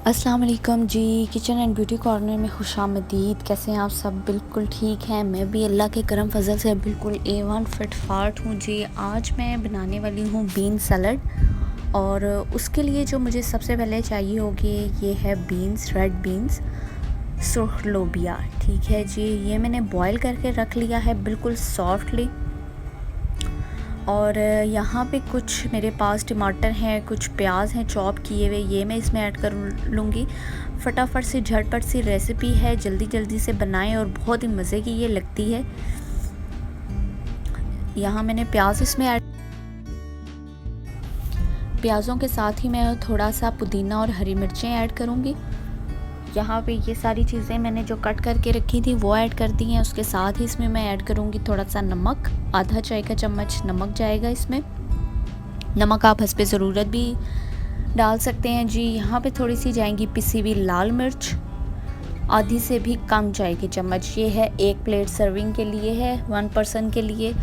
अस्सलाम वालेकुम जी। Kitchen and beauty corner में खुशामदीद। कैसे हैं आप सब? बिल्कुल ठीक हैं। मैं भी अल्लाह के करम फजल से बिल्कुल A1 फिट फाट हूँ जी। आज मैं बनाने वाली हूँ बीन सलाद, और उसके लिए जो मुझे सबसे पहले चाहिए होगी ये है बीन्स, रेड बीन्स, सुर्ख लोबिया। ठीक है जी, ये मैंने बॉयल करके रख लिया है बिल्कुल सॉफ्टली। और यहाँ पे कुछ मेरे पास टमाटर हैं, कुछ प्याज हैं चॉप किए हुए, ये मैं इसमें ऐड कर लूँगी। फटाफट से झटपट सी रेसिपी है, जल्दी जल्दी से बनाएं और बहुत ही मज़े की ये लगती है। यहाँ मैंने प्याज इसमें ऐड, प्याज़ों के साथ ही मैं थोड़ा सा पुदीना और हरी मिर्चें ऐड करूँगी। यहाँ पे ये सारी चीज़ें मैंने जो कट करके रखी थी वो ऐड कर दी हैं। उसके साथ ही इसमें मैं ऐड करूँगी थोड़ा सा नमक, आधा चाय का चम्मच नमक जाएगा इसमें। नमक आप हस्बे ज़रूरत भी डाल सकते हैं जी। यहाँ पे थोड़ी सी जाएंगी पिसी हुई लाल मिर्च, आधी से भी कम जाएगी चम्मच। ये है 1 प्लेट सर्विंग के लिए है, 1 पर्सन के लिए,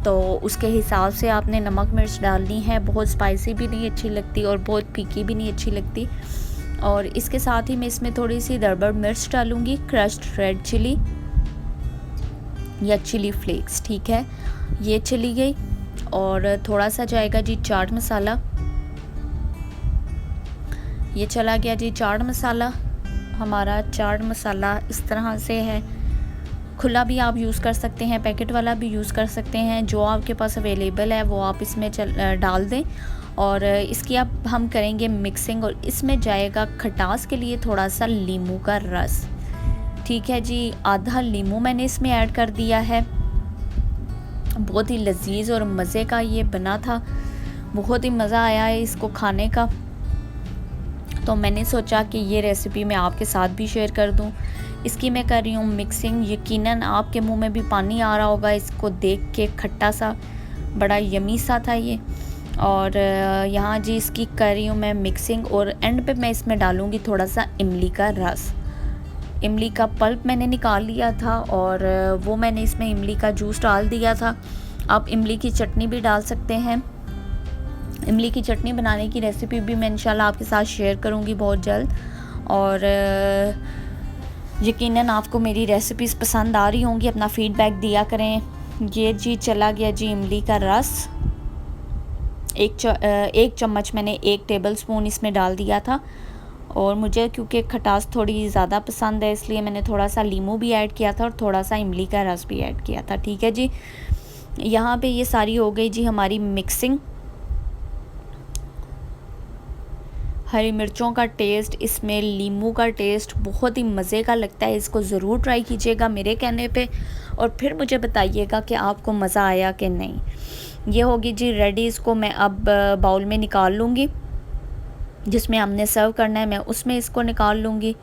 तो उसके हिसाब से आपने नमक मिर्च डालनी है। बहुत स्पाइसी भी नहीं अच्छी लगती और बहुत फीकी भी नहीं अच्छी लगती। और इसके साथ ही मैं इसमें थोड़ी सी दरबड़ मिर्च डालूँगी, क्रश्ड रेड चिली या चिली फ्लेक्स। ठीक है, ये चली गई। और थोड़ा सा जाएगा जी चाट मसाला, ये चला गया जी चाट मसाला। हमारा चाट मसाला इस तरह से है, खुला भी आप यूज़ कर सकते हैं, पैकेट वाला भी यूज़ कर सकते हैं, जो आपके पास अवेलेबल है वो आप इसमें डाल दें। और इसकी अब हम करेंगे मिक्सिंग, और इसमें जाएगा खटास के लिए थोड़ा सा नींबू का रस। ठीक है जी, आधा नींबू मैंने इसमें ऐड कर दिया है। बहुत ही लजीज और मज़े का ये बना था, बहुत ही मज़ा आया है इसको खाने का, तो मैंने सोचा कि ये रेसिपी मैं आपके साथ भी शेयर कर दूं। इसकी मैं कर रही हूँ मिक्सिंग। यकीनन आपके मुंह में भी पानी आ रहा होगा इसको देख के, खट्टा सा बड़ा यमी सा था ये। और यहाँ जी इसकी कर रही हूँ मैं मिक्सिंग, और एंड पे मैं इसमें डालूँगी थोड़ा सा इमली का रस। इमली का पल्प मैंने निकाल लिया था और वो मैंने इसमें इमली का जूस डाल दिया था। आप इमली की चटनी भी डाल सकते हैं। इमली की चटनी बनाने की रेसिपी भी मैं इंशाल्लाह आपके साथ शेयर करूँगी बहुत जल्द। और यकीनन आपको मेरी रेसिपीज़ पसंद आ रही होंगी, अपना फ़ीडबैक दिया करें। ये जी चला गया जी इमली का रस, एक चम्मच मैंने 1 टेबल स्पून इसमें डाल दिया था। और मुझे क्योंकि खटास थोड़ी ज़्यादा पसंद है, इसलिए मैंने थोड़ा सा नींबू भी ऐड किया था और थोड़ा सा इमली का रस भी ऐड किया था। ठीक है जी, यहाँ पे ये सारी हो गई जी हमारी मिक्सिंग। हरी मिर्चों का टेस्ट, इसमें नींबू का टेस्ट बहुत ही मज़े का लगता है। इसको ज़रूर ट्राई कीजिएगा मेरे कहने पे, और फिर मुझे बताइएगा कि आपको मज़ा आया कि नहीं। ये होगी जी रेडी। इसको मैं अब बाउल में निकाल लूँगी, जिसमें हमने सर्व करना है मैं उसमें इसको निकाल लूँगी।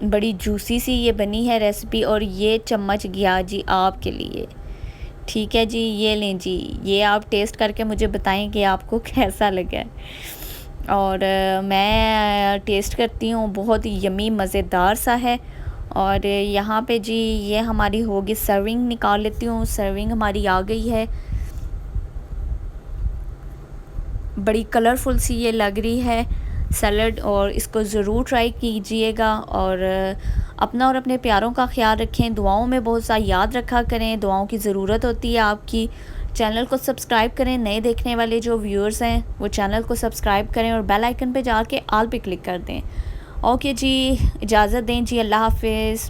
बड़ी जूसी सी ये बनी है रेसिपी, और ये चम्मच गया जी आपके लिए। ठीक है जी, ये लें जी, ये आप टेस्ट करके मुझे बताएं कि आपको कैसा लगा। और मैं टेस्ट करती हूँ, बहुत ही यमी मज़ेदार सा है। और यहाँ पे जी ये हमारी होगी सर्विंग, निकाल लेती हूँ। सर्विंग हमारी आ गई है, बड़ी कलरफुल सी ये लग रही है सैलड, और इसको ज़रूर ट्राई कीजिएगा। और अपना और अपने प्यारों का ख्याल रखें, दुआओं में बहुत सा याद रखा करें, दुआओं की ज़रूरत होती है आपकी। चैनल को सब्सक्राइब करें, नए देखने वाले जो व्यूअर्स हैं वो चैनल को सब्सक्राइब करें और बेल आइकन पे जाके ऑल पे क्लिक कर दें। ओके जी, इजाज़त दें जी, अल्लाह हाफिज़।